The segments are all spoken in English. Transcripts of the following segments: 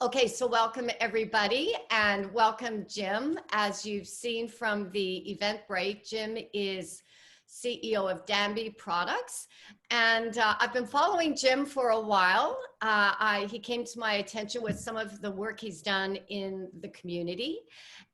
Okay, so welcome everybody and welcome Jim. As you've seen from the Eventbrite, Jim is CEO of Danby Products. And I've been following Jim for a while. He came to my attention with some of the work he's done in the community.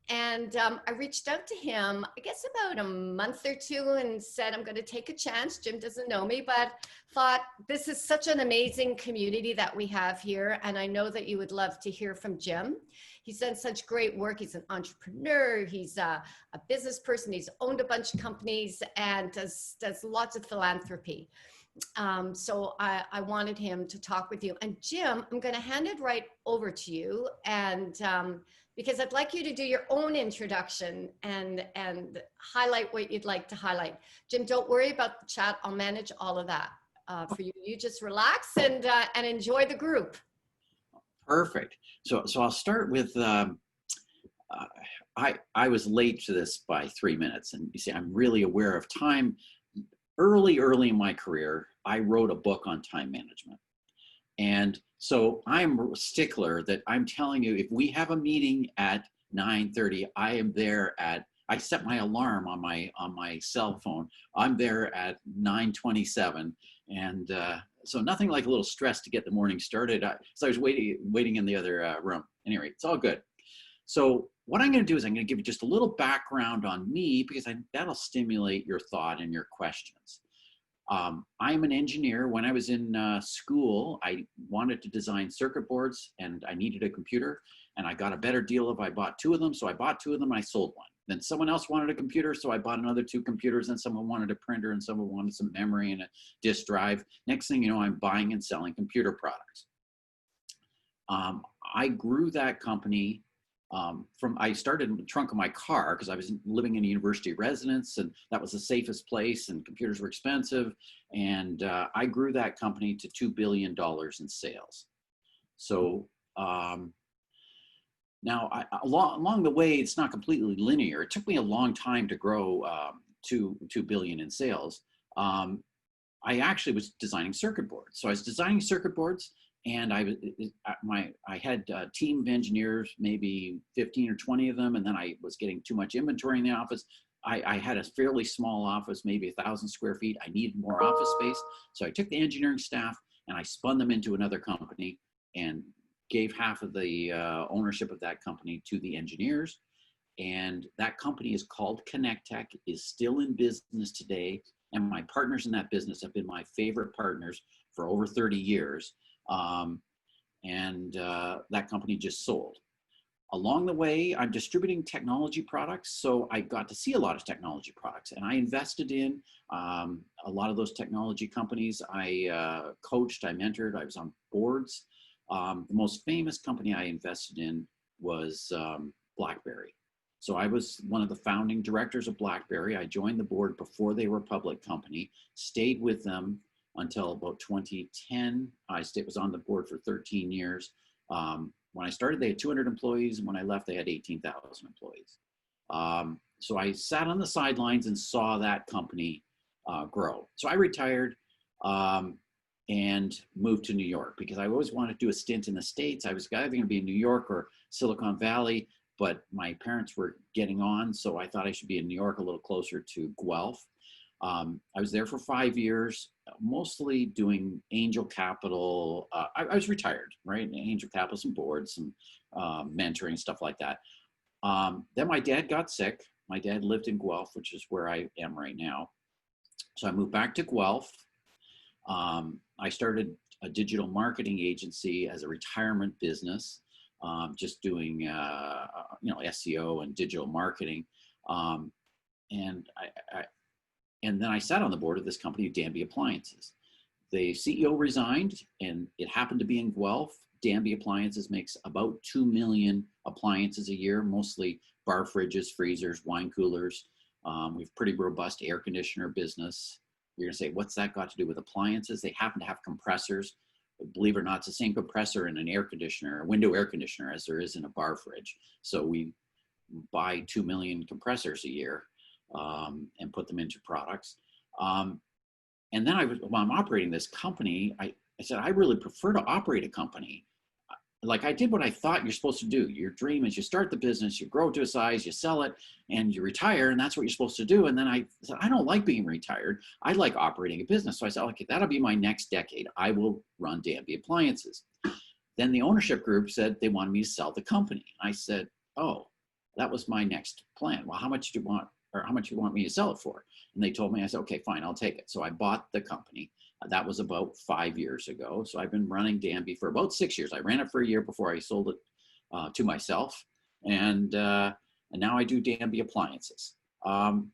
And I reached out to him, I guess about a month or two, and said, I'm going to take a chance. Jim doesn't know me, but thought this is such an amazing community that we have here. And I know that you would love to hear from Jim. He's done such great work. He's an entrepreneur. He's a business person. He's owned a bunch of companies and does lots of philanthropy. So I wanted him to talk with you. And Jim, I'm going to hand it right over to you. And because I'd like you to do your own introduction and highlight what you'd like to highlight. Jim, don't worry about the chat. I'll manage all of that for you. You just relax and enjoy the group. Perfect. So I'll start with, I was late to this by 3 minutes, and you see, I'm really aware of time. Early in my career, I wrote a book on time management. And so I'm a stickler that I'm telling you, if we have a meeting at 9:30, I am there I set my alarm on my cell phone. I'm there at 9:27. And so nothing like a little stress to get the morning started. So I was waiting in the other room. Anyway, it's all good. So what I'm going to do is I'm going to give you just a little background on me, because that'll stimulate your thought and your questions. I'm an engineer. When I was in school, I wanted to design circuit boards, and I needed a computer, and I got a better deal if I bought 2 of them. So I bought 2 of them and I sold one. Then someone else wanted a computer, so I bought another 2 computers, and someone wanted a printer, and someone wanted some memory and a disk drive. Next thing you know, I'm buying and selling computer products. I grew that company I started in the trunk of my car because I was living in a university residence, and that was the safest place, and computers were expensive. And I grew that company to $2 billion in sales. So now along the way, it's not completely linear. It took me a long time to grow to $2 billion in sales. I actually was designing circuit boards. So I was designing circuit boards, and I had a team of engineers, maybe 15 or 20 of them, and then I was getting too much inventory in the office. I had a fairly small office, maybe 1,000 square feet. I needed more office space. So I took the engineering staff and I spun them into another company and gave half of the ownership of that company to the engineers. And that company is called Connect-Tech, is still in business today. And my partners in that business have been my favorite partners for over 30 years. That company just sold. Along the way, I'm distributing technology products, so I got to see a lot of technology products, and I invested in a lot of those technology companies. I coached, I mentored, I was on boards. The most famous company I invested in was BlackBerry. So I was one of the founding directors of BlackBerry. I joined the board before they were a public company, stayed with them until about 2010. I was on the board for 13 years. When I started, they had 200 employees, and when I left, they had 18,000 employees. So I sat on the sidelines and saw that company grow. So I retired and moved to New York, because I always wanted to do a stint in the States. I was either going to be in New York or Silicon Valley, but my parents were getting on, so I thought I should be in New York, a little closer to Guelph. I was there for 5 years, mostly doing angel capital. I was retired, right? Angel capital, some boards, some mentoring, stuff like that. Then my dad got sick. My dad lived in Guelph, which is where I am right now. So I moved back to Guelph. I started a digital marketing agency as a retirement business, just doing SEO and digital marketing. And then I sat on the board of this company, Danby Appliances. The CEO resigned, and it happened to be in Guelph. Danby Appliances makes about 2 million appliances a year, mostly bar fridges, freezers, wine coolers. We have pretty robust air conditioner business. You're gonna say, what's that got to do with appliances? They happen to have compressors. Believe it or not, it's the same compressor in an air conditioner, a window air conditioner, as there is in a bar fridge. So we buy 2 million compressors a year. And put them into products. And then while I'm operating this company, I said, I really prefer to operate a company. like I did what I thought you're supposed to do. Your dream is you start the business, you grow to a size, you sell it, and you retire, and that's what you're supposed to do. And then I said, I don't like being retired. I like operating a business. So I said, okay, that'll be my next decade. I will run Danby Appliances. Then the ownership group said they wanted me to sell the company. I said, oh, that was my next plan. Well, how much do you want, or how much do you want me to sell it for? And they told me, I said, okay, fine, I'll take it. So I bought the company. That was about 5 years ago. So I've been running Danby for about 6 years. I ran it for a year before I sold it to myself. And now I do Danby Appliances. Along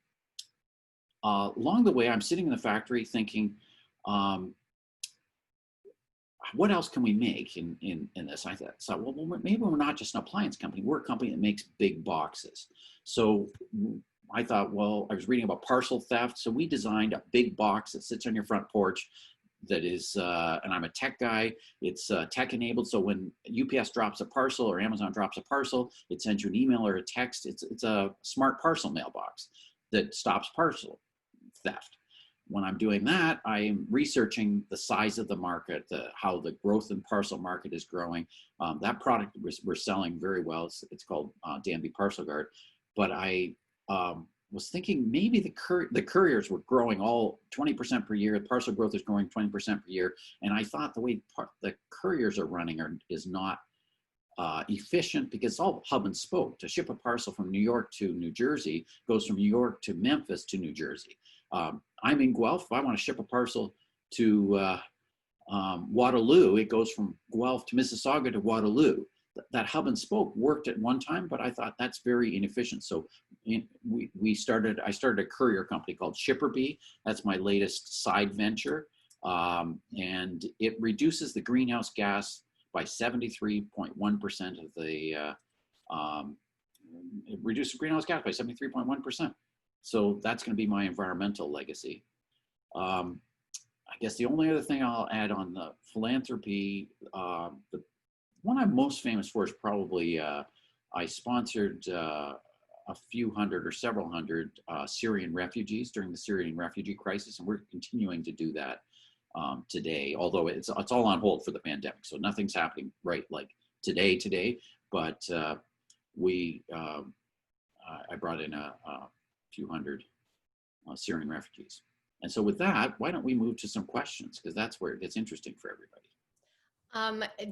the way, I'm sitting in the factory thinking, what else can we make in this? I thought, well, maybe we're not just an appliance company. We're a company that makes big boxes. So I thought, well, I was reading about parcel theft. So we designed a big box that sits on your front porch that is, and I'm a tech guy, it's tech enabled. So when UPS drops a parcel or Amazon drops a parcel, it sends you an email or a text. It's a smart parcel mailbox that stops parcel theft. When I'm doing that, I'm researching the size of the market, how the growth in parcel market is growing. That product we're selling very well. It's called Danby Parcel Guard. But I was thinking maybe the couriers were growing all 20% per year. The parcel growth is growing 20% per year. And I thought the way the couriers are running is not efficient, because it's all hub and spoke. To ship a parcel from New York to New Jersey goes from New York to Memphis to New Jersey. I'm in Guelph. If I want to ship a parcel to Waterloo, it goes from Guelph to Mississauga to Waterloo. That hub and spoke worked at one time, but I thought that's very inefficient. So I started a courier company called ShipperBee. That's my latest side venture. And it reduces the greenhouse gas by 73.1% of the, it reduces greenhouse gas by 73.1%. So that's going to be my environmental legacy. I guess the only other thing I'll add on the philanthropy, the one I'm most famous for is probably I sponsored a few hundred or several hundred Syrian refugees during the Syrian refugee crisis, and we're continuing to do that today, although it's all on hold for the pandemic. So nothing's happening right like today, but I brought in a few hundred Syrian refugees. And so with that, why don't we move to some questions, because that's where it gets interesting for everybody.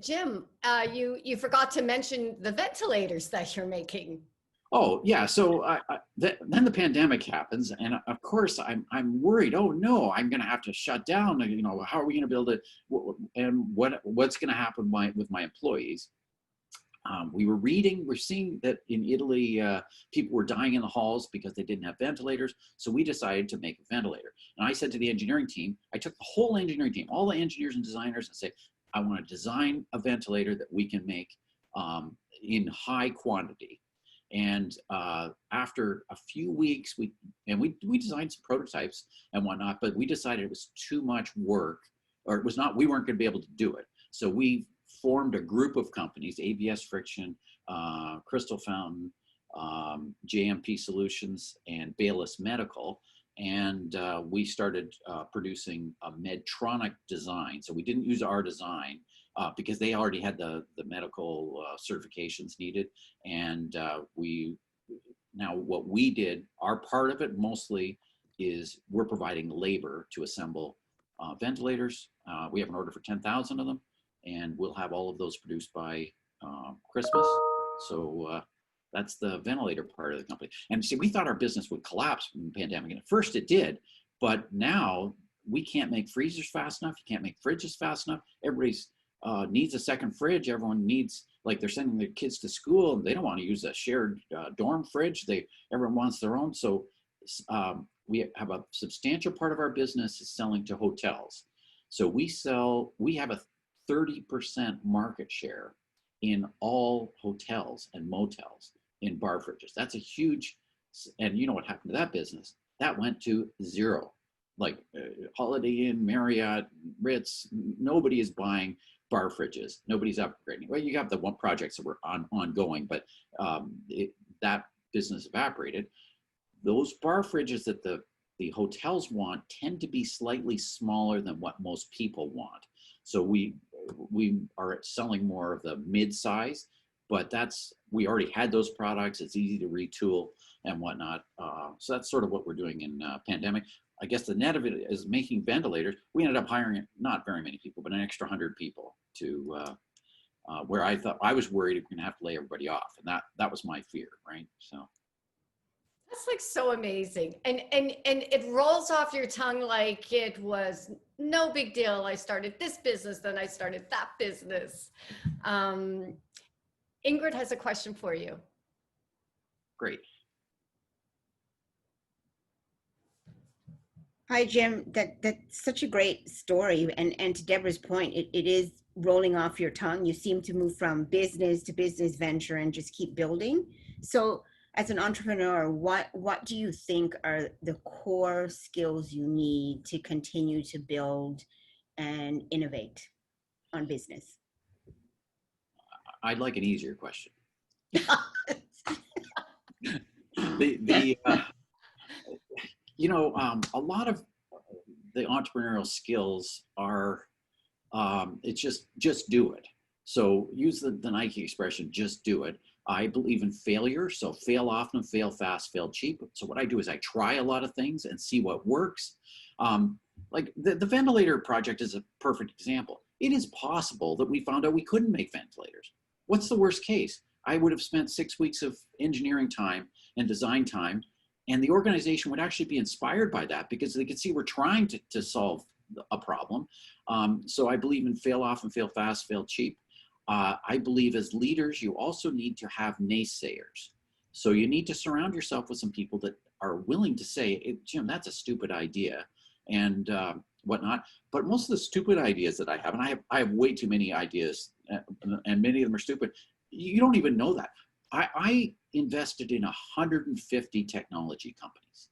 Jim, you forgot to mention the ventilators that you're making. Oh yeah, so then the pandemic happens, and of course I'm worried. Oh no, I'm going to have to shut down. You know, how are we going to be able to? And what's going to happen with my employees? We're seeing that in Italy, people were dying in the halls because they didn't have ventilators. So we decided to make a ventilator. And I said to the engineering team, I took the whole engineering team, all the engineers and designers, and said, I want to design a ventilator that we can make in high quantity. And after a few weeks, we designed some prototypes and whatnot, but we decided it was too much work, or we weren't going to be able to do it. So we formed a group of companies: ABS Friction, Crystal Fountain, JMP Solutions, and Bayless Medical. And we started producing a Medtronic design. So we didn't use our design because they already had the medical certifications needed. And what we did, our part of it mostly is we're providing labor to assemble ventilators. We have an order for 10,000 of them, and we'll have all of those produced by Christmas. So that's the ventilator part of the company. And see, we thought our business would collapse from the pandemic, and at first it did, but now we can't make freezers fast enough. You can't make fridges fast enough. Everybody's needs a second fridge. Everyone needs, like, they're sending their kids to school and they don't want to use a shared dorm fridge. Everyone wants their own. So we have a substantial part of our business is selling to hotels. So we have a 30% market share in all hotels and motels in bar fridges. That's a huge, and you know what happened to that business? That went to zero. Like Holiday Inn, Marriott, Ritz, nobody is buying bar fridges. Nobody's upgrading. Well, you have the one projects that were ongoing, but that business evaporated. Those bar fridges that the hotels want tend to be slightly smaller than what most people want. So we are selling more of the mid-size, but we already had those products. It's easy to retool and whatnot. So that's sort of what we're doing in pandemic. I guess the net of it is making ventilators. We ended up hiring not very many people, but an extra 100 people to where I thought I was worried we were going to have to lay everybody off, and that was my fear, right? So that's like so amazing, and it rolls off your tongue like it was no big deal. I started this business, then I started that business. Ingrid has a question for you. great. Hi, Jim. That's such a great story. And to Deborah's point, it is rolling off your tongue. You seem to move from business to business venture and just keep building. So as an entrepreneur, what do you think are the core skills you need to continue to build and innovate on business? I'd like an easier question. A lot of the entrepreneurial skills are, it's just do it. So use the Nike expression, just do it. I believe in failure. So fail often, fail fast, fail cheap. So what I do is I try a lot of things and see what works. Like the ventilator project is a perfect example. It is possible that we found out we couldn't make ventilators. What's the worst case? I would have spent 6 weeks of engineering time and design time, and the organization would actually be inspired by that because they could see we're trying to solve a problem. So I believe in fail often, fail fast, fail cheap. I believe as leaders, you also need to have naysayers. So you need to surround yourself with some people that are willing to say, hey, Jim, that's a stupid idea and whatnot. But most of the stupid ideas that I have, and I have way too many ideas and many of them are stupid. You don't even know that. I invested in 150 technology companies.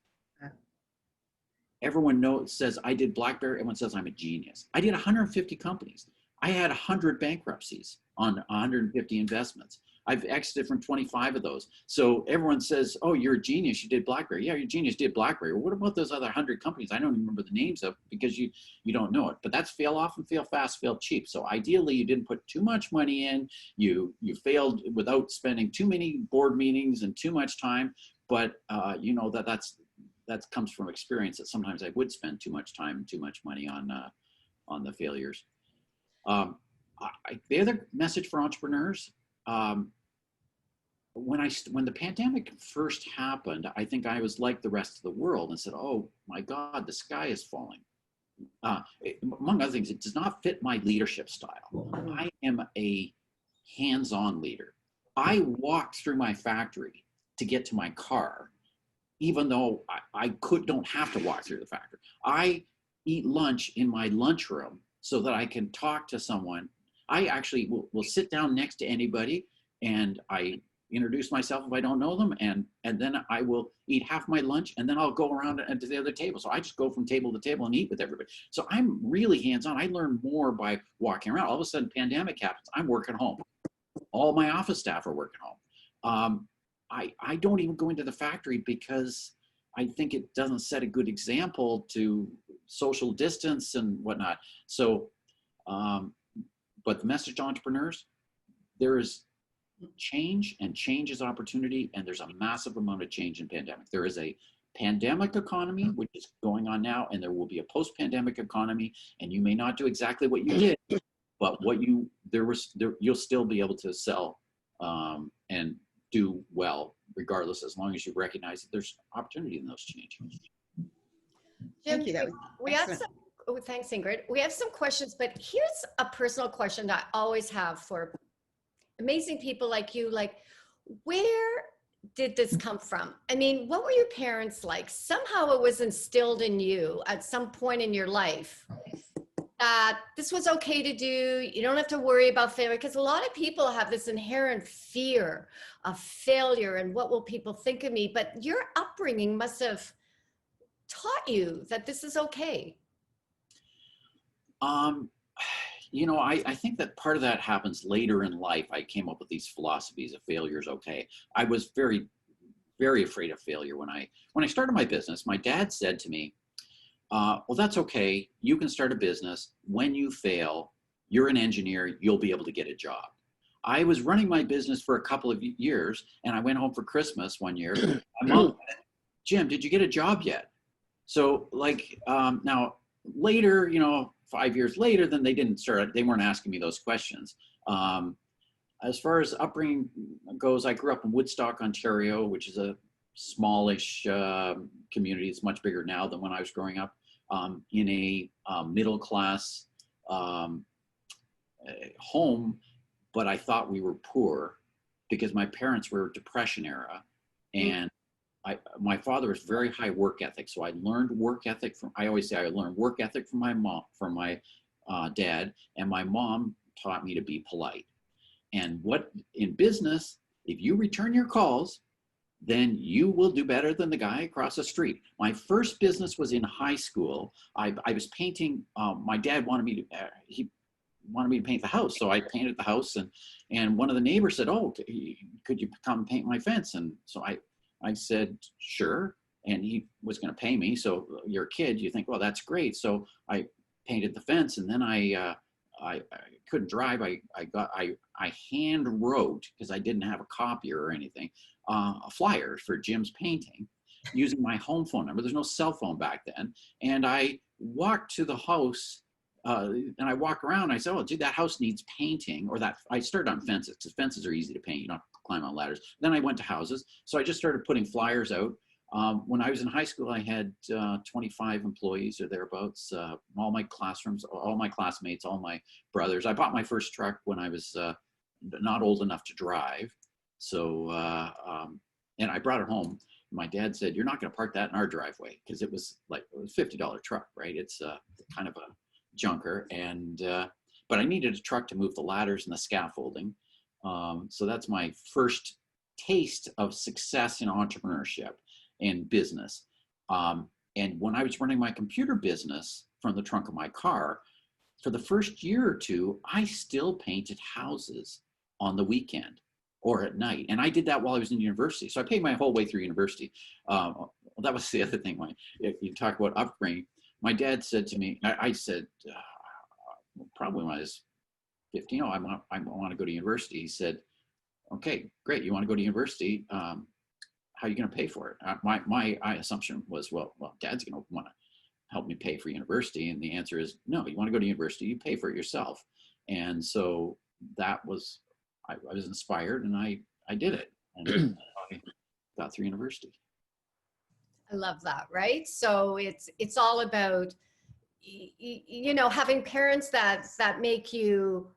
Everyone says I did BlackBerry. Everyone says I'm a genius. I did 150 companies. I had 100 bankruptcies on 150 investments. I've exited from 25 of those. So everyone says, oh, you're a genius. You did BlackBerry. Yeah, you're a genius. Did BlackBerry. Well, what about those other 100 companies? I don't even remember the names of because you don't know it. But that's fail often, fail fast, fail cheap. So ideally, you didn't put too much money in. You failed without spending too many board meetings and too much time. But that comes from experience that sometimes I would spend too much time and too much money on the failures. The other message for entrepreneurs, when the pandemic first happened, I think I was like the rest of the world and said, oh my God, the sky is falling. Among other things, it does not fit my leadership style. I am a hands-on leader. I walked through my factory to get to my car, even though I don't have to walk through the factory. I eat lunch in my lunchroom so that I can talk to someone. I actually will sit down next to anybody and I introduce myself if I don't know them, and then I will eat half my lunch and then I'll go around to the other table. So I just go from table to table and eat with everybody. So I'm really hands-on. I learn more by walking around. All of a sudden pandemic happens. I'm working home. All my office staff are working home. I don't even go into the factory because I think it doesn't set a good example to social distance and whatnot. So, but the message to entrepreneurs, there is change, and change is opportunity, and there's a massive amount of change in pandemic. There is a pandemic economy, which is going on now, and there will be a post-pandemic economy, and you may not do exactly what you did, but you'll still be able to sell and do well regardless, as long as you recognize that there's opportunity in those changes. Jim, Thank you. That was we have some, thanks, Ingrid. We have some questions, but here's a personal question that I always have for amazing people like you. Like, where did this come from? I mean, what were your parents like? Somehow it was instilled in you at some point in your life that this was okay to do. You don't have to worry about failure, because a lot of people have this inherent fear of failure and what will people think of me. But your upbringing must have taught you that this is okay. I think that part of that happens later in life. I came up with these philosophies of failure is okay. I was very, very afraid of failure when I started my business. My dad said to me, well, that's okay. You can start a business. When you fail, you're an engineer, you'll be able to get a job. I was running my business for a couple of years, and I went home for Christmas one year. My mom said, Jim, did you get a job yet? So like now later, 5 years later, then they weren't asking me those questions. As far as upbringing goes, I grew up in Woodstock, Ontario, which is a smallish community. It's much bigger now than when I was growing up, in a middle class home, but I thought we were poor because my parents were Depression era, and my father was very high work ethic. So I learned work ethic I always say I learned work ethic from my mom, from my dad, and my mom taught me to be polite. And in business, if you return your calls, then you will do better than the guy across the street. My first business was in high school. I was painting. My dad wanted me to. He wanted me to paint the house, so I painted the house. And one of the neighbors said, "Oh, could you come paint my fence?" And so I said, "Sure." And he was going to pay me. So you're a kid, you think, "Well, that's great." So I painted the fence, and then I couldn't drive. I hand wrote, because I didn't have a copier or anything, flyers for Jim's painting using my home phone number. There's no cell phone back then. And I walked to the house and I walk around. And I said, "Oh, gee, that house needs painting." Or that I started on fences, because fences are easy to paint. You don't have to climb on ladders. Then I went to houses. So I just started putting flyers out. When I was in high school, I had 25 employees or thereabouts, all my classrooms, all my classmates, all my brothers. I bought my first truck when I was not old enough to drive. So, and I brought it home. My dad said, "You're not going to park that in our driveway," because it was like a $50 truck, right? It's kind of a junker. But I needed a truck to move the ladders and the scaffolding. So that's my first taste of success in entrepreneurship and business. And when I was running my computer business from the trunk of my car, for the first year or two, I still painted houses on the weekend or at night. And I did that while I was in university. So I paid my whole way through university. That was the other thing. If you talk about upbringing, my dad said to me, I said, probably when I was 15, I want to go to university. He said, "Okay, great. You want to go to university? How are you going to pay for it?" My assumption was, well, Dad's going to want to help me pay for university. And the answer is, no, you want to go to university, you pay for it yourself. And so that was, I was inspired, and I did it. And I got through university. I love that, right? So it's all about, having parents that make you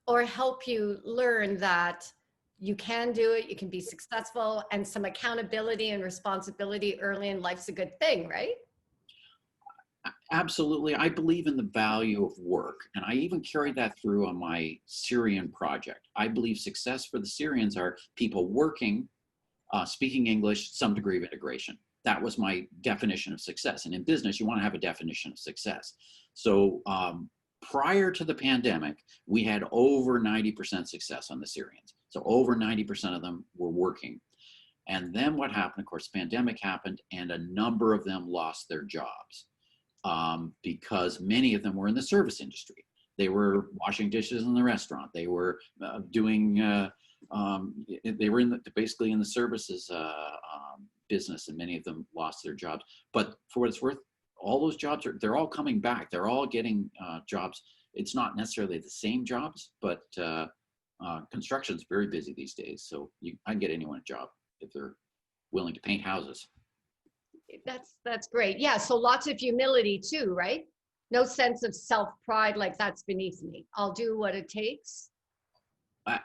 or help you learn that you can do it, you can be successful, and some accountability and responsibility early in life's a good thing, right? Absolutely. I believe in the value of work, and I even carried that through on my Syrian project. I believe success for the Syrians are people working, speaking English, some degree of integration. That was my definition of success. And in business, you want to have a definition of success. So prior to the pandemic, we had over 90% success on the Syrians. So over 90% of them were working. And then what happened? Of course, the pandemic happened, and a number of them lost their jobs because many of them were in the service industry. They were washing dishes in the restaurant. They were doing, they were basically in the services business, and many of them lost their jobs. But for what it's worth, all those jobs they're all coming back. They're all getting jobs. It's not necessarily the same jobs, but construction's very busy these days. So I can get anyone a job if they're willing to paint houses. That's great. Yeah. So lots of humility too, right? No sense of self-pride, like that's beneath me. I'll do what it takes.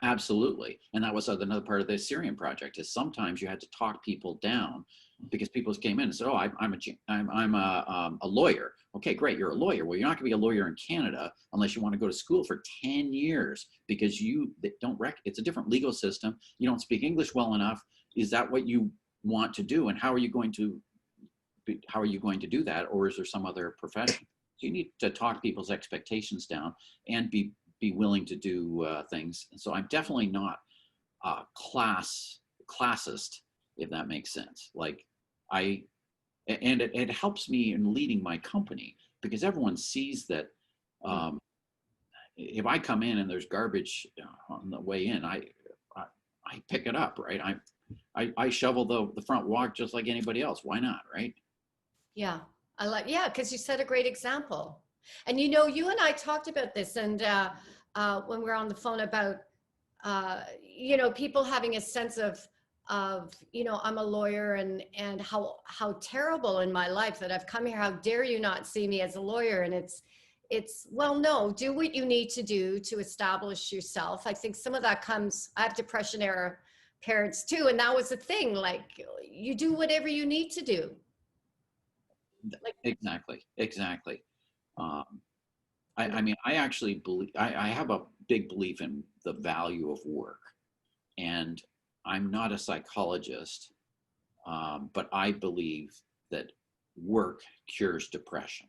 Absolutely. And that was another part of the Syrian project, is sometimes you had to talk people down because people came in and said, "Oh, I'm a lawyer." Okay, great. You're a lawyer. Well, you're not going to be a lawyer in Canada unless you want to go to school for 10 years because it's a different legal system. You don't speak English well enough. Is that what you want to do? And how are you going to do that? Or is there some other profession? So you need to talk people's expectations down and be willing to do things. And so I'm definitely not classist, if that makes sense. Like it helps me in leading my company because everyone sees that if I come in and there's garbage on the way in, I pick it up, right? I shovel the front walk just like anybody else. Why not, right? Yeah, I like, yeah, because you set a great example. And you know, you and I talked about this, and when we were on the phone about, you know, people having a sense of, you know, I'm a lawyer, and how terrible in my life that I've come here. How dare you not see me as a lawyer? And it's well, no, do what you need to do to establish yourself. I think some of that comes, I have depression era parents too, and that was the thing. Like, you do whatever you need to do. Like, Exactly. Um, I mean, I actually believe, I have a big belief in the value of work. And I'm not a psychologist, but I believe that work cures depression.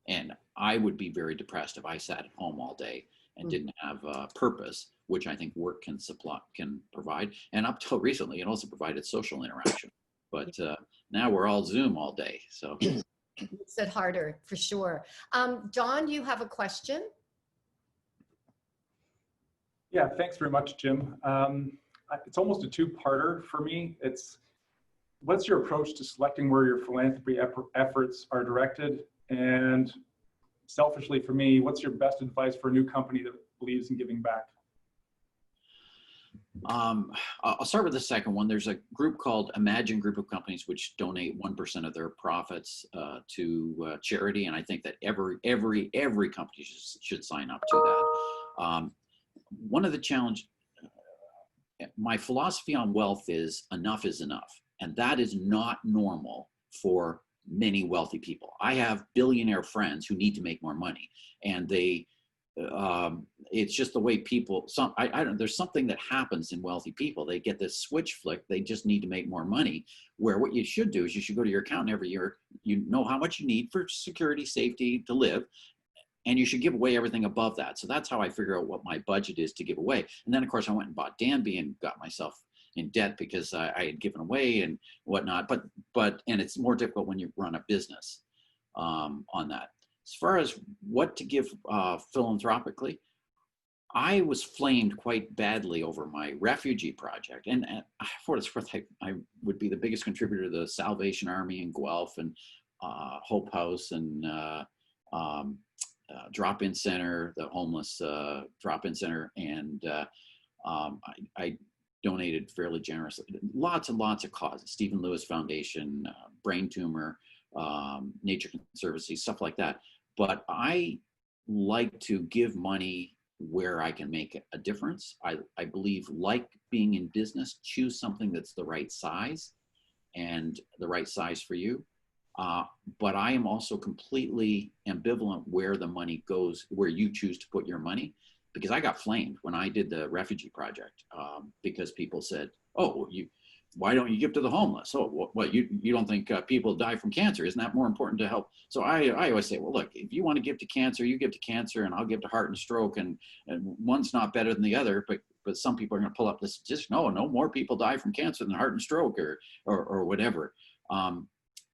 And I would be very depressed if I sat at home all day and didn't have a purpose, which I think work can provide. And up till recently, it also provided social interaction. But now we're all Zoom all day. So makes it harder for sure. Don, you have a question? Yeah, thanks very much, Jim. It's almost a two-parter for me. What's your approach to selecting where your philanthropy efforts are directed? And selfishly for me, what's your best advice for a new company that believes in giving back? I'll start with the second one. There's a group called Imagine Group of Companies, which donate 1% of their profits to charity, and I think that every company should sign up to that. One of the challenge, my philosophy on wealth is enough, and that is not normal for many wealthy people. I have billionaire friends who need to make more money, and it's just the way people, I don't, there's something that happens in wealthy people. They get this switch flick. They just need to make more money, where what you should do is you should go to your accountant every year. You know how much you need for security, safety, to live, and you should give away everything above that. So that's how I figure out what my budget is to give away. And then of course I went and bought Danby and got myself in debt because I had given away and whatnot. And it's more difficult when you run a business on that. As far as what to give philanthropically, I was flamed quite badly over my refugee project. And for what it's worth, I would be the biggest contributor to the Salvation Army in Guelph and Hope House and drop-in center, the homeless drop-in center. And I donated fairly generously. Lots and lots of causes, Stephen Lewis Foundation, brain tumor, Nature Conservancy, stuff like that. But I like to give money where I can make a difference. I believe, like being in business, choose something that's the right size and the right size for you. But I am also completely ambivalent where the money goes, where you choose to put your money, because I got flamed when I did the refugee project because people said, "Oh, why don't you give to the homeless? Oh, what you don't think people die from cancer? Isn't that more important to help?" So I always say, well, look, if you want to give to cancer, you give to cancer, and I'll give to heart and stroke, and one's not better than the other. But some people are going to pull up this, just no more people die from cancer than heart and stroke or whatever.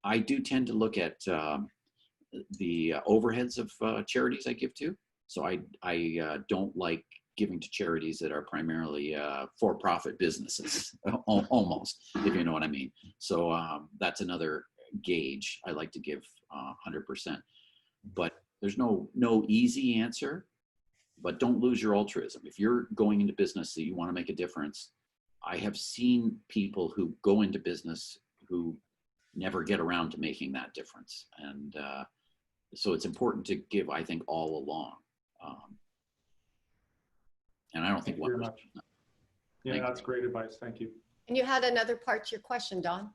I do tend to look at the overheads of charities I give to. So I don't like giving to charities that are primarily for-profit businesses, almost, if you know what I mean. So that's another gauge. I like to give 100%. But there's no easy answer, but don't lose your altruism. If you're going into business that you want to make a difference, I have seen people who go into business who never get around to making that difference. And so it's important to give, I think, all along. And I don't think Thank you very much. Yeah, that's great advice. Thank you. And you had another part to your question, Don.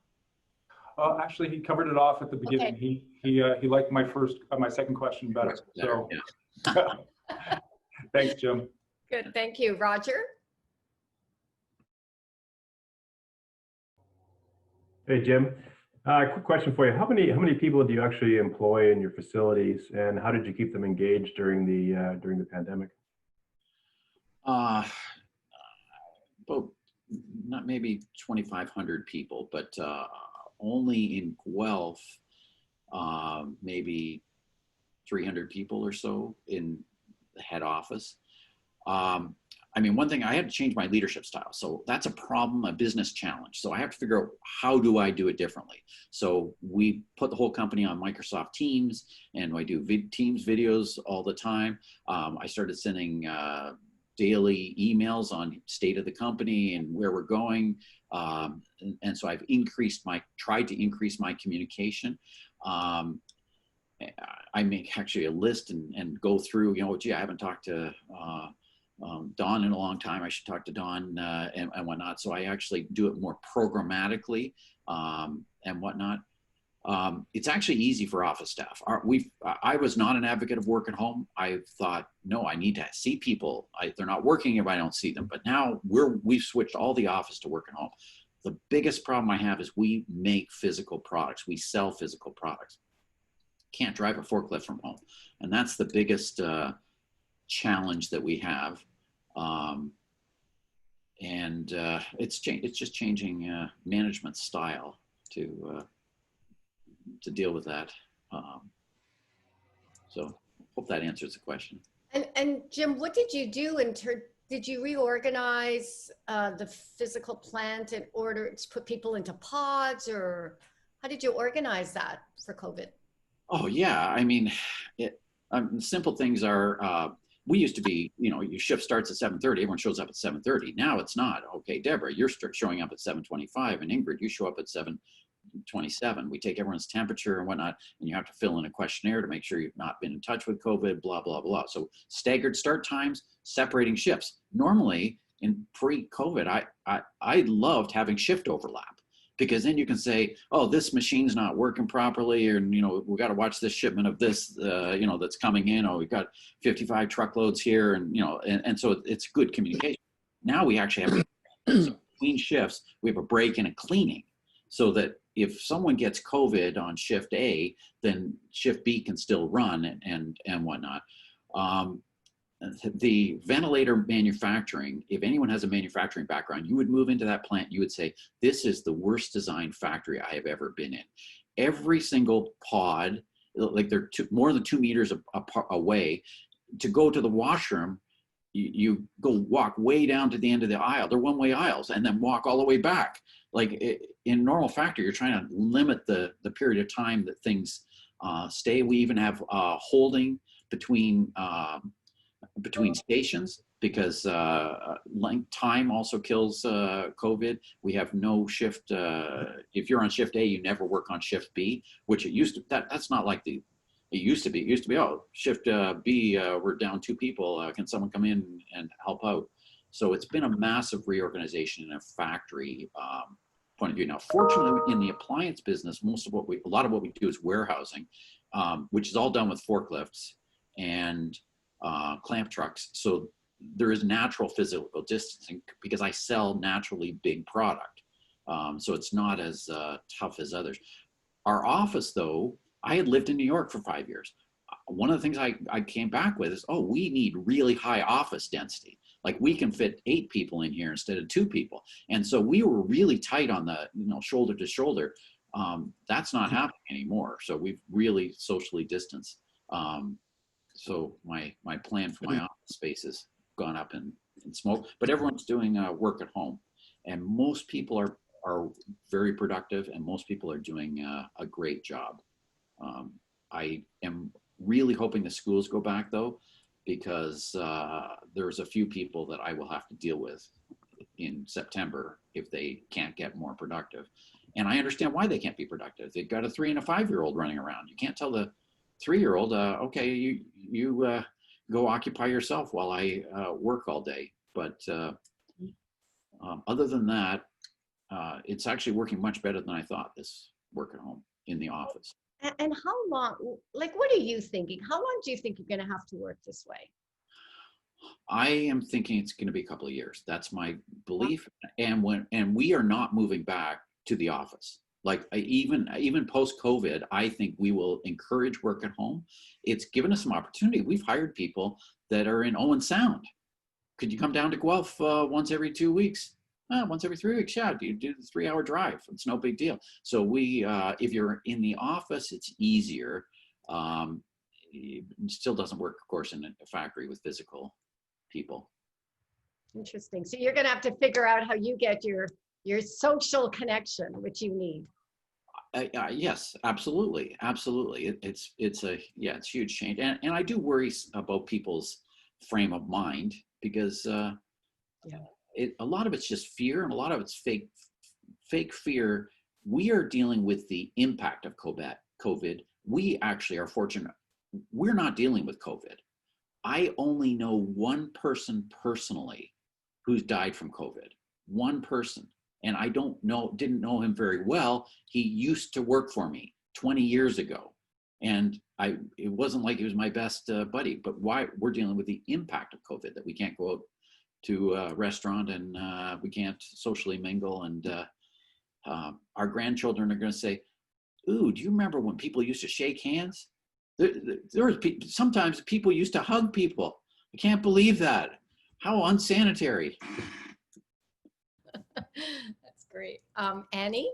Actually, he covered it off at the beginning. Okay. He liked my second question better. So, yeah. Thanks, Jim. Good, thank you, Roger. Hey, Jim. Quick question for you. How many people do you actually employ in your facilities, and how did you keep them engaged during the pandemic? About not maybe 2,500 people, but only in Guelph, maybe 300 people or so in the head office. I mean, one thing, I had to change my leadership style. So that's a problem, a business challenge. So I have to figure out, how do I do it differently? So we put the whole company on Microsoft Teams, and I do Teams videos all the time. I started sending daily emails on state of the company and where we're going. And so I've tried to increase my communication. I make actually a list and go through, gee, I haven't talked to Don in a long time. I should talk to Don and whatnot. So I actually do it more programmatically and whatnot. It's actually easy for office staff. I was not an advocate of work at home. I thought, no, I need to see people. They're not working if I don't see them. But now we've switched all the office to work at home. The biggest problem I have is we make physical products. We sell physical products. Can't drive a forklift from home. And that's the biggest challenge that we have. It's just changing management style to deal with that. So hope that answers the question. And Jim, what did you do did you reorganize the physical plant in order to put people into pods, or how did you organize that for COVID? Oh yeah, I mean, simple things are, we used to be, your shift starts at 7:30, everyone shows up at 7:30. Now it's not. Okay, Deborah, you're showing up at 7:25, and Ingrid, you show up at 7:27. We take everyone's temperature and whatnot, and you have to fill in a questionnaire to make sure you've not been in touch with COVID, blah, blah, blah. So staggered start times, separating shifts. Normally, in pre-COVID, I loved having shift overlap, because then you can say, oh, this machine's not working properly, or, we got to watch this shipment of this, that's coming in. Oh, we've got 55 truckloads here, and so it's good communication. Now we actually have so between shifts, we have a break and a cleaning, so that if someone gets COVID on shift A, then shift B can still run and whatnot. The ventilator manufacturing, if anyone has a manufacturing background, you would move into that plant, you would say, this is the worst designed factory I have ever been in. Every single pod, like they're more than 2 meters away. To go to the washroom, you go walk way down to the end of the aisle. They're one-way aisles, and then walk all the way back. Like in normal factory, you're trying to limit the period of time that things stay. We even have holding between stations, because time also kills COVID. We have no shift. If you're on shift A, you never work on shift B, which it used to. That's not like it used to be. It used to be, oh, shift B, we're down 2 people. Can someone come in and help out? So it's been a massive reorganization in a factory point of view. Now, fortunately, in the appliance business, a lot of what we do is warehousing, which is all done with forklifts and clamp trucks. So there is natural physical distancing, because I sell naturally big product. So it's not as tough as others. Our office, though, I had lived in New York for 5 years. One of the things I came back with is, we need really high office density. Like, we can fit 8 people in here instead of 2 people. And so we were really tight on the, shoulder to shoulder. That's not happening anymore. So we've really socially distanced. So my plan for my office space has gone up in smoke, but everyone's doing work at home, and most people are very productive, and most people are doing a great job. I am really hoping the schools go back, though, because there's a few people that I will have to deal with in September if they can't get more productive. And I understand why they can't be productive. They've got a 3- and a 5-year-old running around. You can't tell the 3-year-old, okay, you go occupy yourself while I work all day. But other than that, it's actually working much better than I thought, this work at home in the office. And how long, what are you thinking? How long do you think you're going to have to work this way? I am thinking it's going to be a couple of years. That's my belief. And we are not moving back to the office. Like, even post-COVID, I think we will encourage work at home. It's given us some opportunity. We've hired people that are in Owen Sound. Could you come down to Guelph once every 2 weeks? Once every 3 weeks, yeah. You do the 3-hour drive. It's no big deal. So if you're in the office, it's easier. it still doesn't work, of course, in a factory with physical people. Interesting. So you're going to have to figure out how you get your social connection, which you need. Yes, absolutely, absolutely. It's a huge change, and I do worry about people's frame of mind because a lot of it's just fear, and a lot of it's fake fear. We are dealing with the impact of COVID. We actually are fortunate. We're not dealing with COVID. I only know one person personally who's died from COVID. One person. And I didn't know him very well. He used to work for me 20 years ago. And it wasn't like he was my best buddy, but why we're dealing with the impact of COVID, that we can't go out to a restaurant and we can't socially mingle. And our grandchildren are going to say, ooh, do you remember when people used to shake hands? Sometimes people used to hug people. I can't believe that. How unsanitary. That's great. Annie?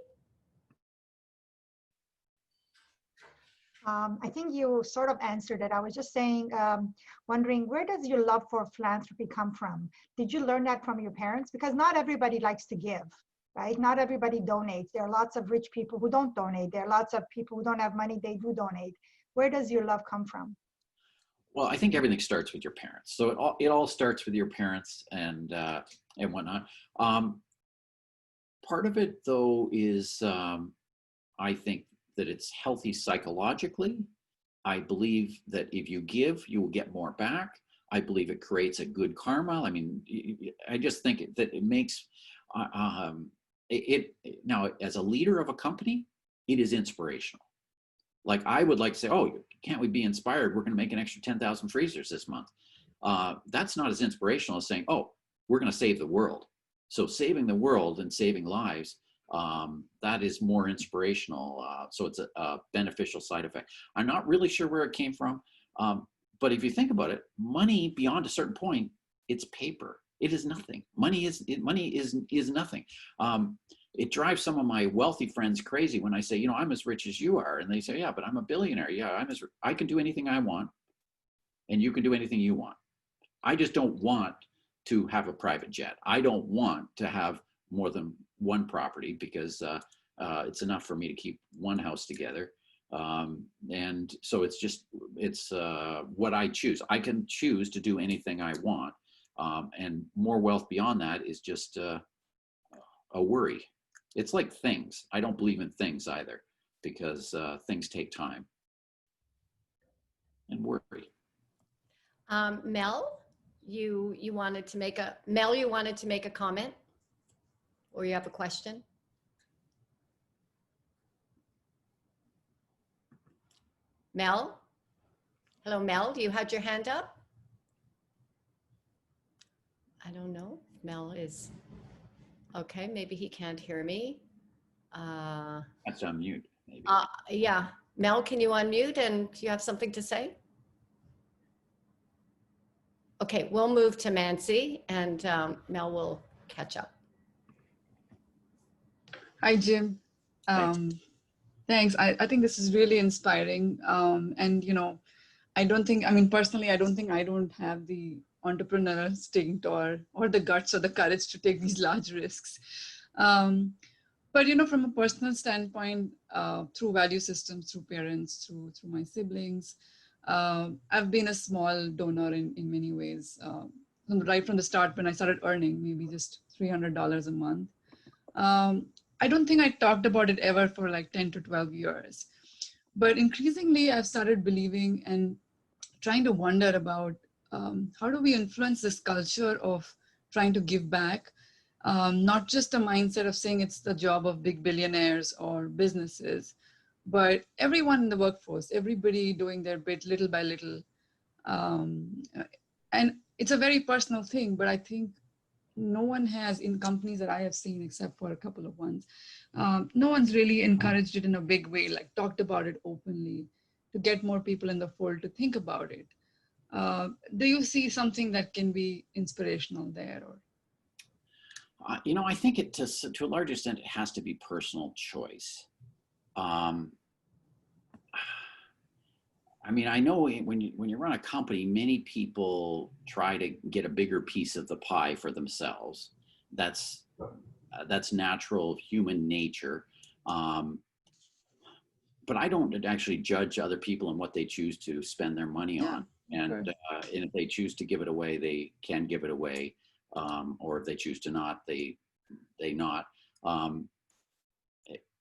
I think you sort of answered it. I was just saying, wondering, where does your love for philanthropy come from? Did you learn that from your parents? Because not everybody likes to give, right? Not everybody donates. There are lots of rich people who don't donate. There are lots of people who don't have money, they do donate. Where does your love come from? Well, I think everything starts with your parents. So it all starts with your parents and whatnot. Part of it, though, is I think that it's healthy psychologically. I believe that if you give, you will get more back. I believe it creates a good karma. I mean, I just think that it makes now, as a leader of a company, it is inspirational. Like, I would like to say, oh, can't we be inspired? We're going to make an extra 10,000 freezers this month. That's not as inspirational as saying, oh, we're going to save the world. So saving the world and saving lives, that is more inspirational. So it's a beneficial side effect. I'm not really sure where it came from. But if you think about it, money beyond a certain point, it's paper. It is nothing. Money is nothing. It drives some of my wealthy friends crazy when I say, I'm as rich as you are. And they say, yeah, but I'm a billionaire. Yeah, I can do anything I want and you can do anything you want. I just don't want to have a private jet. I don't want to have more than one property because it's enough for me to keep one house together. And so it's what I choose. I can choose to do anything I want. And more wealth beyond that is just a worry. It's like things. I don't believe in things either because things take time and worry. Mel, you wanted to make a comment, or you have a question? Mel? Hello, Mel, you had your hand up? I don't know. Mel is, okay, maybe he can't hear me. That's on mute, maybe. Yeah, Mel, can you unmute and do you have something to say? Okay, we'll move to Mansi and Mel will catch up. Hi, Jim. Thanks. I think this is really inspiring. And, personally, I don't think I don't have the entrepreneurial instinct or the guts or the courage to take these large risks. But, from a personal standpoint, through value systems, through parents, through my siblings, I've been a small donor in many ways. Right from the start, when I started earning maybe just $300 a month. I don't think I talked about it ever for like 10 to 12 years. But increasingly, I've started believing and trying to wonder about how do we influence this culture of trying to give back? Not just a mindset of saying it's the job of big billionaires or businesses, but everyone in the workforce, everybody doing their bit little by little. And it's a very personal thing, but I think no one has, in companies that I have seen, except for a couple of ones, no one's really encouraged it in a big way, like talked about it openly to get more people in the fold to think about it. Do you see something that can be inspirational there? Or? I think it to a large extent, it has to be personal choice. I mean, I know when you run a company, many people try to get a bigger piece of the pie for themselves. That's natural human nature. Um, but I don't actually judge other people and what they choose to spend their money Yeah, on. And, sure. and if they choose to give it away, they can give it away. Or if they choose to not, they not. Um,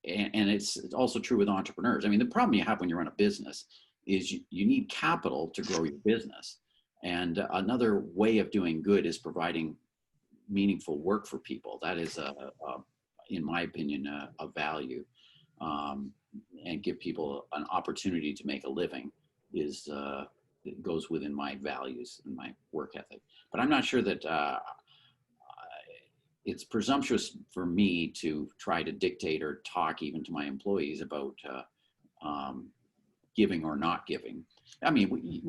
and it's also true with entrepreneurs. I mean, the problem you have when you run a business is you need capital to grow your business. And another way of doing good is providing meaningful work for people. That is, in my opinion, a value. And give people an opportunity to make a living is it goes within my values and my work ethic. But I'm not sure that it's presumptuous for me to try to dictate or talk even to my employees about giving or not giving. I mean,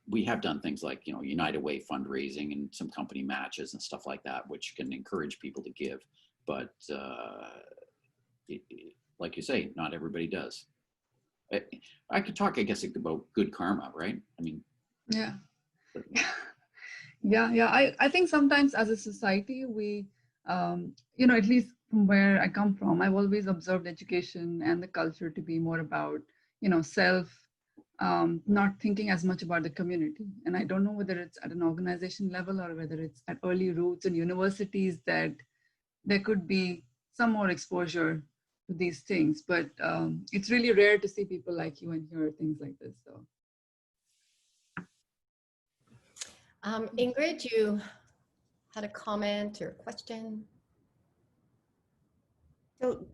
we have done things like, you know, United Way fundraising and some company matches and stuff like that, which can encourage people to give. But like you say, not everybody does. I could talk, I guess, about good karma, right? I mean, Yeah. Yeah. I think sometimes as a society, we, you know, at least from where I come from, I've always observed education and the culture to be more about, you know, self, not thinking as much about the community. And I don't know whether it's at an organization level or whether it's at early roots in universities that there could be some more exposure to these things. But it's really rare to see people like you and hear things like this. So. Ingrid, you had a comment or a question?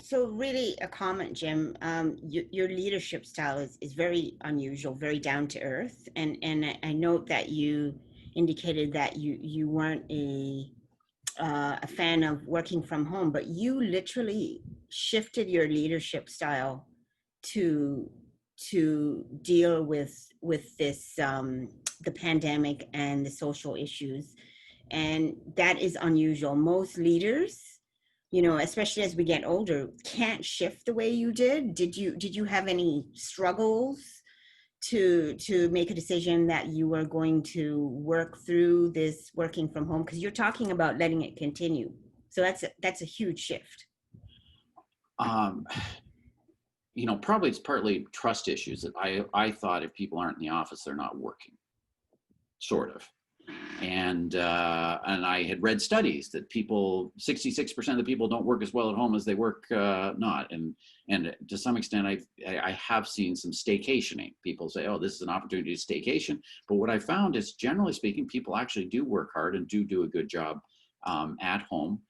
So really a comment, Jim. Your leadership style is very unusual, very down to earth, and I note that you indicated that you weren't a fan of working from home, but you literally shifted your leadership style to deal with this the pandemic and the social issues, and that is unusual. Most leaders, you know, especially as we get older, can't shift the way you did. Did you have any struggles to make a decision that you were going to work through this working from home? Because you're talking about letting it continue. So that's a huge shift. You know, probably it's partly trust issues that I thought if people aren't in the office, they're not working, sort of. And I had read studies that 66% of the people don't work as well at home as they work not. And to some extent, I have seen some staycationing. People say, oh, this is an opportunity to staycation. But what I found is, generally speaking, people actually do work hard and do a good job at home.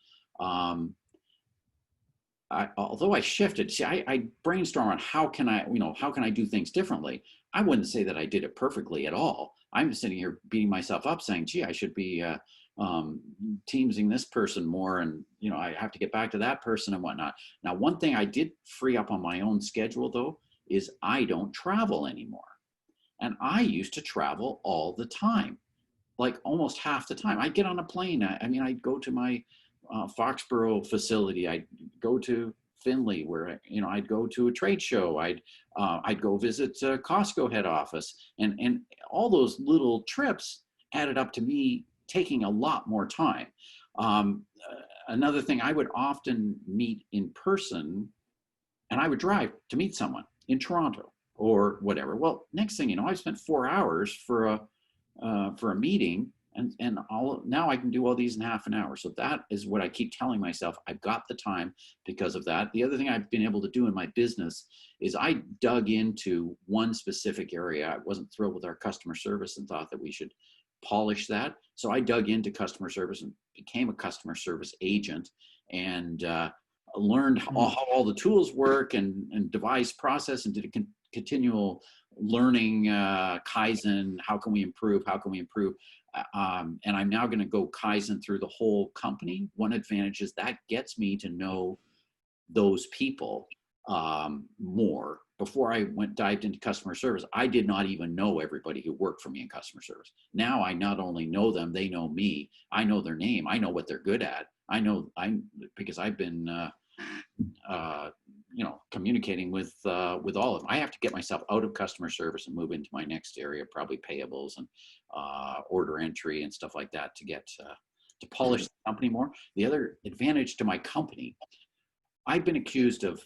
Although I shifted, see, I brainstorm on how can I do things differently. I wouldn't say that I did it perfectly at all. I'm sitting here beating myself up saying, gee, I should be teamsing this person more, and you know, I have to get back to that person and whatnot. Now, one thing I did free up on my own schedule though is I don't travel anymore. And I used to travel all the time, like almost half the time. I'd get on a plane. I mean, I'd go to my Foxborough facility. I'd go to Findlay, where, you know, I'd go to a trade show. I'd go visit Costco head office, and all those little trips added up to me taking a lot more time. Another thing, I would often meet in person, and I would drive to meet someone in Toronto or whatever. Well, next thing you know, I spent 4 hours for a meeting. And now I can do all these in half an hour. So that is what I keep telling myself. I've got the time because of that. The other thing I've been able to do in my business is I dug into one specific area. I wasn't thrilled with our customer service and thought that we should polish that. So I dug into customer service and became a customer service agent, and learned how all the tools work and devised process and did a continual learning, Kaizen. How can we improve? And I'm now going to go Kaizen through the whole company. One advantage is that gets me to know those people more. Before I dived into customer service, I did not even know everybody who worked for me in customer service. Now I not only know them, they know me. I know their name. I know what they're good at. Because I've been communicating with all of them. I have to get myself out of customer service and move into my next area, probably payables and order entry and stuff like that, to get to polish the company more. The other advantage to my company, I've been accused of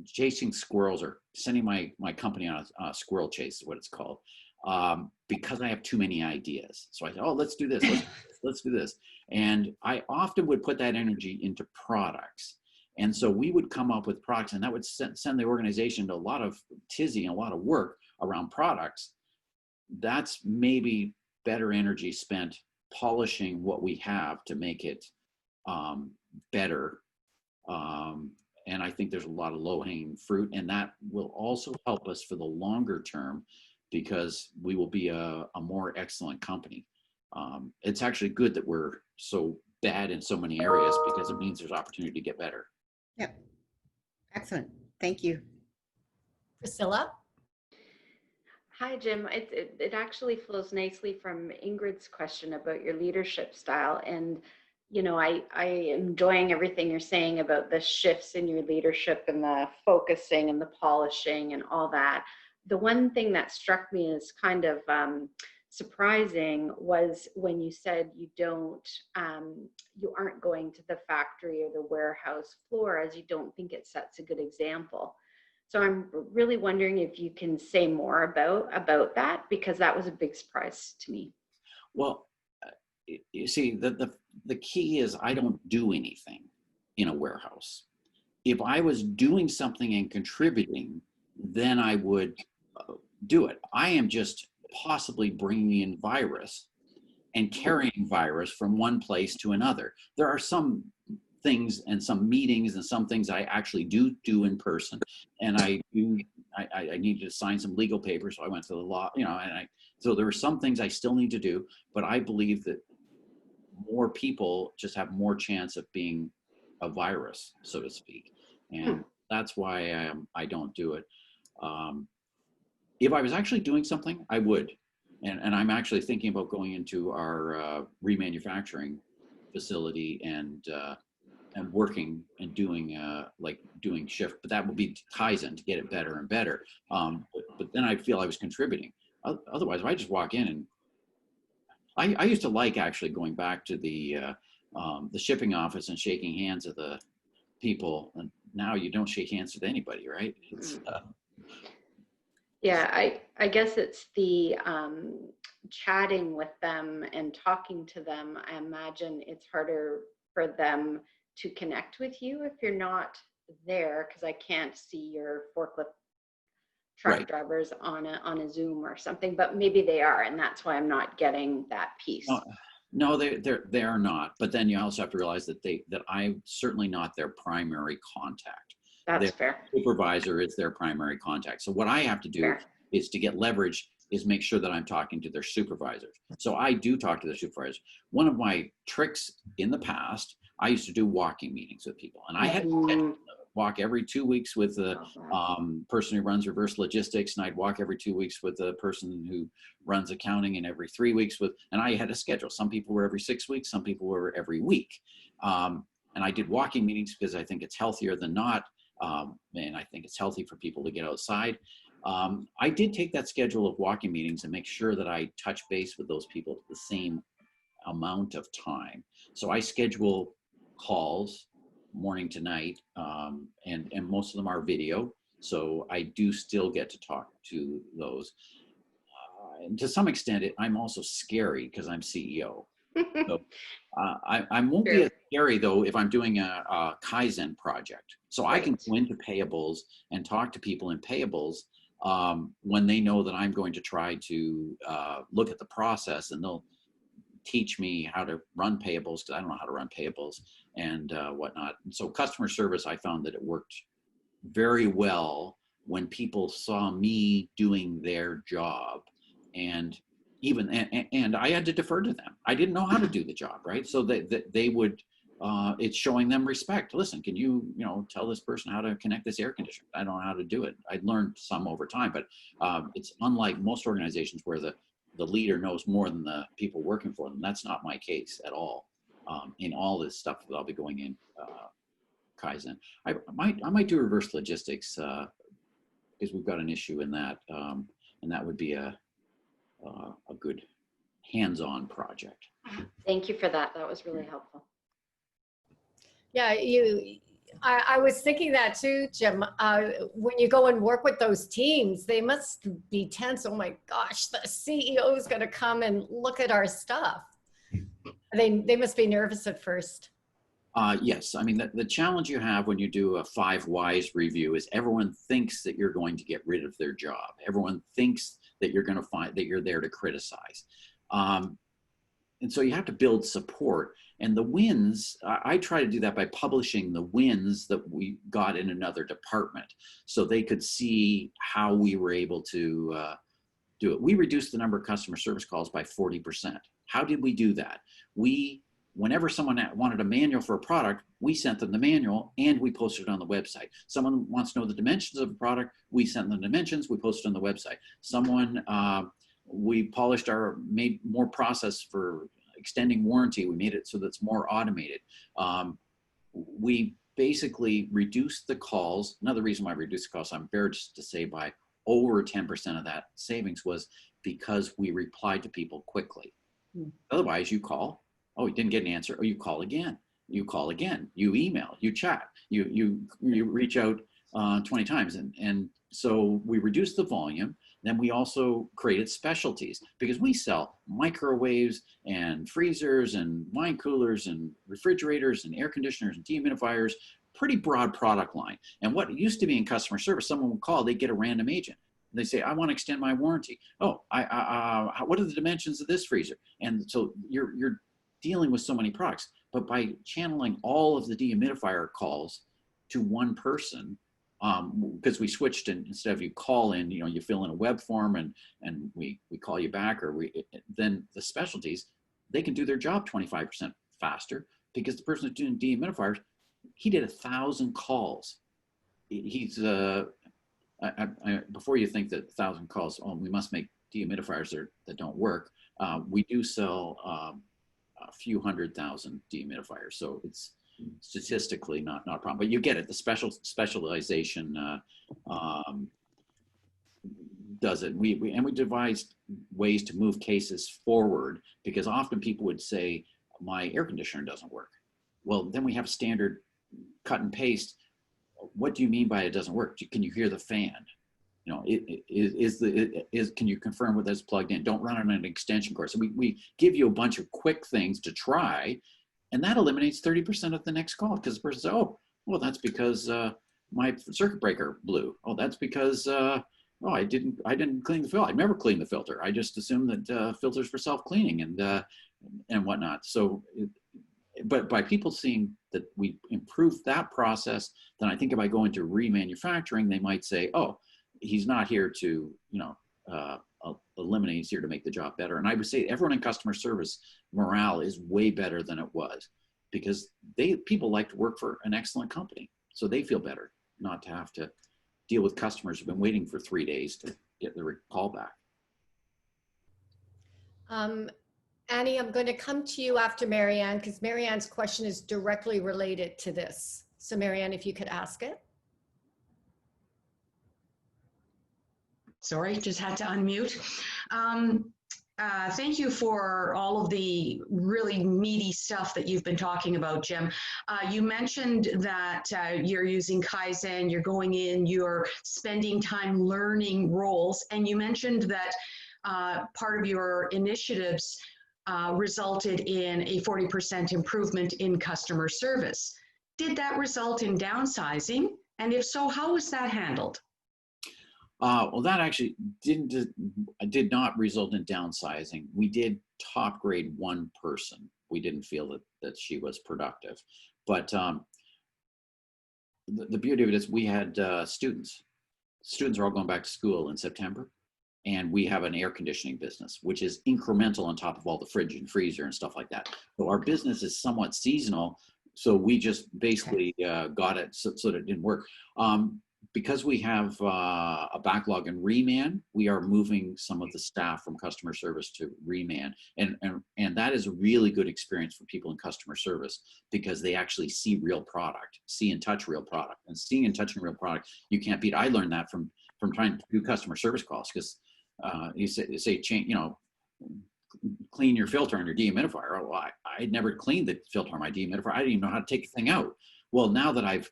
chasing squirrels, or sending my company on a squirrel chase, is what it's called, because I have too many ideas. So I said, oh, let's do this, let's do this. And I often would put that energy into products. And so we would come up with products, and that would send the organization to a lot of tizzy and a lot of work around products. That's maybe better energy spent polishing what we have to make it better. And I think there's a lot of low-hanging fruit, and that will also help us for the longer term, because we will be a more excellent company. It's actually good that we're so bad in so many areas, because it means there's opportunity to get better. Yep. Excellent. Thank you. Priscilla? Hi, Jim. It actually flows nicely from Ingrid's question about your leadership style. And, I am enjoying everything you're saying about the shifts in your leadership and the focusing and the polishing and all that. The one thing that struck me as kind of surprising was when you said you aren't going to the factory or the warehouse floor, as you don't think it sets a good example. So I'm really wondering if you can say more about that, because that was a big surprise to me. Well, you see, the key is I don't do anything in a warehouse. If I was doing something and contributing, then I would do it. I am just possibly bringing in virus and carrying virus from one place to another. There are some things and some meetings and some things I actually do in person, and I needed to sign some legal papers, so I went to the law, so there are some things I still need to do, but I believe that more people just have more chance of being a virus, so to speak, and that's why I don't do it. If I was actually doing something, I would. And I'm actually thinking about going into our remanufacturing facility and working and doing doing shift, but that would be Kaizen to get it better and better. But then I feel I was contributing. Otherwise, if I just walk in, and I used to like actually going back to the shipping office and shaking hands with the people, and now you don't shake hands with anybody, right? It's, Yeah, I guess it's the chatting with them and talking to them. I imagine it's harder for them to connect with you if you're not there, because I can't see your forklift truck right. drivers on a Zoom or something, but maybe they are, and that's why I'm not getting that piece. No, they are not. But then you also have to realize that I'm certainly not their primary contact. That's their fair. Supervisor is their primary contact. So what I have to do is to get leverage is make sure that I'm talking to their supervisors. So I do talk to the supervisors. One of my tricks in the past, I used to do walking meetings with people, and I had to walk every 2 weeks with the person who runs reverse logistics, and I'd walk every 2 weeks with the person who runs accounting, and every 3 weeks and I had a schedule. Some people were every 6 weeks, some people were every week. And I did walking meetings because I think it's healthier than not. And I think it's healthy for people to get outside. I did take that schedule of walking meetings and make sure that I touch base with those people the same amount of time. So I schedule calls morning to night, and most of them are video. So I do still get to talk to those. And to some extent, I'm also scary because I'm CEO. So I won't be as scary though if I'm doing a Kaizen project. So I can go into payables and talk to people in payables when they know that I'm going to try to look at the process, and they'll teach me how to run payables, because I don't know how to run payables and whatnot. And so customer service, I found that it worked very well when people saw me doing their job, and I had to defer to them. I didn't know how to do the job, right? So they would, it's showing them respect. Listen, can you tell this person how to connect this air conditioner? I don't know how to do it. I learned some over time, but it's unlike most organizations where the leader knows more than the people working for them. That's not my case at all. In all this stuff that I'll be going in Kaizen. I might do reverse logistics because we've got an issue in that, and that would be a good hands-on project. Thank you for that. That was really helpful. Yeah, I was thinking that too, Jim. When you go and work with those teams, they must be tense. Oh my gosh, the CEO is going to come and look at our stuff. They must be nervous at first. Yes, I mean, the challenge you have when you do a 5 whys review is everyone thinks that you're going to get rid of their job. Everyone thinks that you're going to find that you're there to criticize. And so you have to build support. And the wins, I try to do that by publishing the wins that we got in another department so they could see how we were able to do it. We reduced the number of customer service calls by 40%. How did we do that? Whenever someone wanted a manual for a product, we sent them the manual and we posted it on the website. Someone wants to know the dimensions of a product, we sent them the dimensions, we posted on the website. Someone, we made more process for extending warranty. We made it so that it's more automated. We basically reduced the calls. Another reason why I reduced the calls, I'm embarrassed to say, by over 10% of that savings was because we replied to people quickly. Otherwise, you call, oh, you didn't get an answer. Oh, you call again. You call again. You email. You chat. You reach out 20 times, and so we reduced the volume. Then we also created specialties because we sell microwaves and freezers and wine coolers and refrigerators and air conditioners and dehumidifiers. Pretty broad product line. And what used to be in customer service, someone would call, they get a random agent. They say, I want to extend my warranty. Oh, what are the dimensions of this freezer? And so you're dealing with so many products, but by channeling all of the dehumidifier calls to one person, because we switched, and instead of you call in, you fill in a web form and we call you back, or then the specialties, they can do their job 25% faster because the person who's doing dehumidifiers, he did 1,000 calls. He's before you think that 1,000 calls, oh, we must make dehumidifiers that don't work. We do sell a few 100,000 dehumidifiers, so it's statistically not a problem. But you get it. The specialization does it. We devised ways to move cases forward because often people would say, my air conditioner doesn't work. Well, then we have standard cut and paste. What do you mean by it doesn't work? Can you hear the fan? Can you confirm whether it's plugged in? Don't run on an extension cord. So we give you a bunch of quick things to try, and that eliminates 30% of the next call because the person says, oh, well, that's because my circuit breaker blew. Oh, that's because I didn't clean the filter. I never cleaned the filter. I just assumed that filters were self-cleaning and whatnot. So, but by people seeing that we improved that process, then I think if I go into remanufacturing, they might say, oh, he's not here to, eliminate, he's here to make the job better. And I would say everyone in customer service morale is way better than it was because people like to work for an excellent company. So they feel better not to have to deal with customers who've been waiting for 3 days to get the call back. Annie, I'm going to come to you after Marianne because Marianne's question is directly related to this. So Marianne, if you could ask it. Sorry, just had to unmute. Thank you for all of the really meaty stuff that you've been talking about, Jim. You mentioned that you're using Kaizen, you're going in, you're spending time learning roles, and you mentioned that part of your initiatives resulted in a 40% improvement in customer service. Did that result in downsizing? And if so, how was that handled? Well, that actually did not result in downsizing. We did top grade one person. We didn't feel that she was productive. But the beauty of it is we had students. Students are all going back to school in September. And we have an air conditioning business, which is incremental on top of all the fridge and freezer and stuff like that. So our business is somewhat seasonal. So we just basically got it so that it didn't work. because we have a backlog in Reman, we are moving some of the staff from customer service to Reman. And that is a really good experience for people in customer service because they actually see real product, see and touch real product. And seeing and touching real product, you can't beat. I learned that from trying to do customer service calls because you say change, clean your filter on your dehumidifier. Well, I'd never cleaned the filter on my dehumidifier. I didn't even know how to take the thing out. Well, now that I've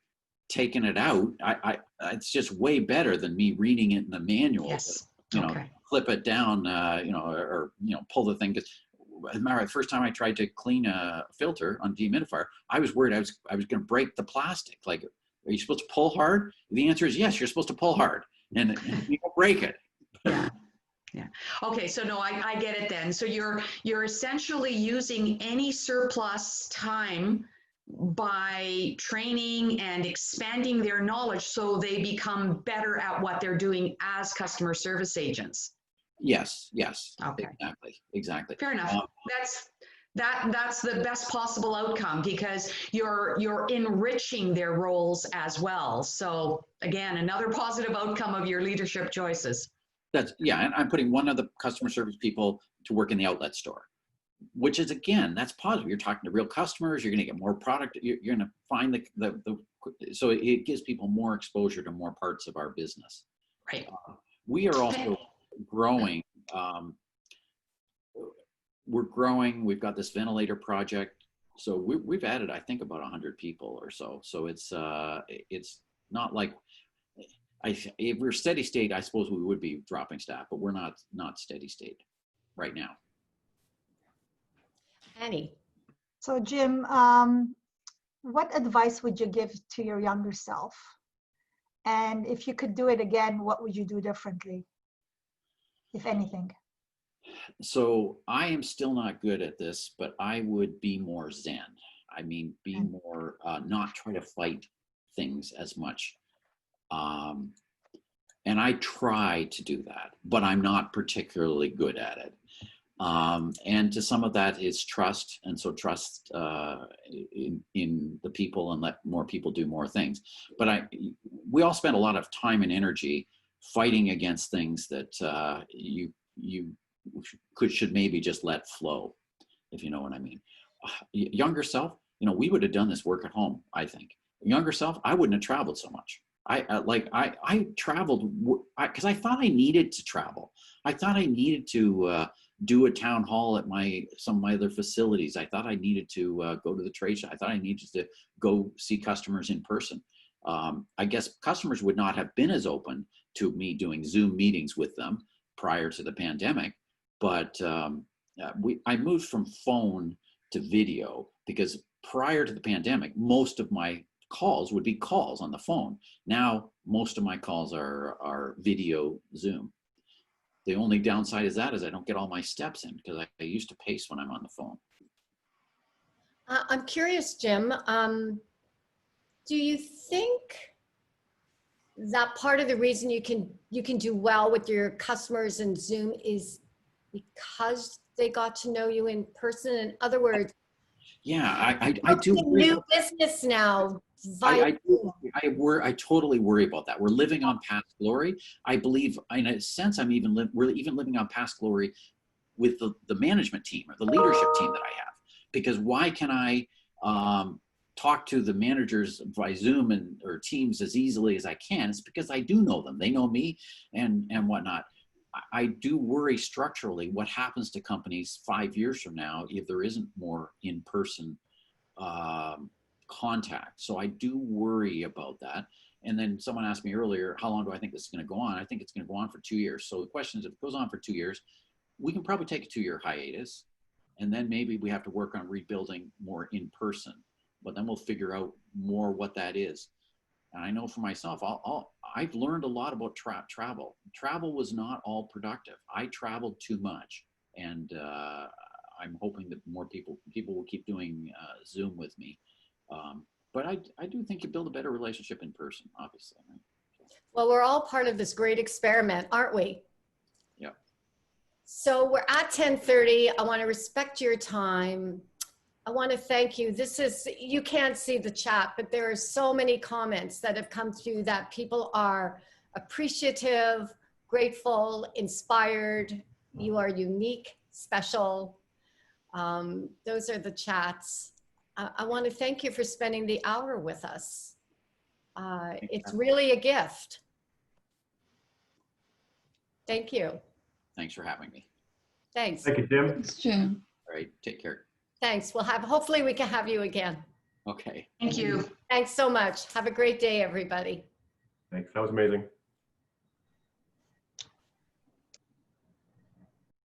taken it out, it's just way better than me reading it in the manual. Yes. Flip it down, or pull the thing. As a matter of fact, the first time I tried to clean a filter on dehumidifier, I was worried I was going to break the plastic. Like, are you supposed to pull hard? The answer is yes. You're supposed to pull hard, and you don't break it. Yeah. Yeah. Okay. So no, I get it then. So you're essentially using any surplus time by training and expanding their knowledge so they become better at what they're doing as customer service agents. Yes. Okay. Exactly. Fair enough. That's the best possible outcome because you're enriching their roles as well. So again, another positive outcome of your leadership choices. And I'm putting one of the customer service people to work in the outlet store, which is, again, that's positive. You're talking to real customers. You're going to get more product. You're going to find so it gives people more exposure to more parts of our business. Right. We are also growing. We're growing. We've got this ventilator project. So we've added, I think, about 100 people or so. So it's not like, if we're steady state, I suppose we would be dropping staff, but we're not steady state right now. Annie. So Jim, what advice would you give to your younger self? And if you could do it again, what would you do differently, if anything? So I am still not good at this, but I would be more Zen. I mean, be more, not try to fight things as much. And I try to do that, but I'm not particularly good at it. And to some of that is trust. And so trust in the people and let more people do more things. But we all spend a lot of time and energy fighting against things that you should maybe just let flow, if you know what I mean. Younger self, we would have done this work at home, I think. Younger self, I wouldn't have traveled so much. I traveled because I thought I needed to travel. I thought I needed to do a town hall at some of my other facilities. I thought I needed to go to the trade show. I thought I needed to go see customers in person. I guess customers would not have been as open to me doing Zoom meetings with them prior to the pandemic. But I moved from phone to video because prior to the pandemic, most of my calls would be calls on the phone. Now, most of my calls are video Zoom. The only downside is I don't get all my steps in because I used to pace when I'm on the phone. I'm curious, Jim, do you think that part of the reason you can do well with your customers in Zoom is because they got to know you in person? In other words, yeah, I do. New business now. I totally worry about that. We're living on past glory. I believe, in a sense, we're even living on past glory with the management team or the leadership team that I have. Because why can I talk to the managers by Zoom or Teams as easily as I can? It's because I do know them. They know me and whatnot. I do worry structurally what happens to companies 5 years from now if there isn't more in-person contact. So I do worry about that. And then someone asked me earlier, how long do I think this is going to go on? I think it's going to go on for 2 years. So the question is, if it goes on for 2 years, we can probably take a 2-year hiatus. And then maybe we have to work on rebuilding more in person. But then we'll figure out more what that is. And I know for myself, I've learned a lot about travel. Travel was not all productive. I traveled too much. And I'm hoping that more people will keep doing Zoom with me. But I do think you build a better relationship in person, obviously. Right? Well, we're all part of this great experiment, aren't we? Yeah. So we're at 10:30. I want to respect your time. I want to thank you. This is, you can't see the chat, but there are so many comments that have come through that people are appreciative, grateful, inspired. You are unique, special. Those are the chats. I want to thank you for spending the hour with us. It's really a gift. Thank you. Thanks for having me. Thanks. Thank you, Jim. Thanks, Jim. All right, take care. Thanks. Hopefully we can have you again. Okay. Thank you. Thanks so much. Have a great day, everybody. Thanks. That was amazing.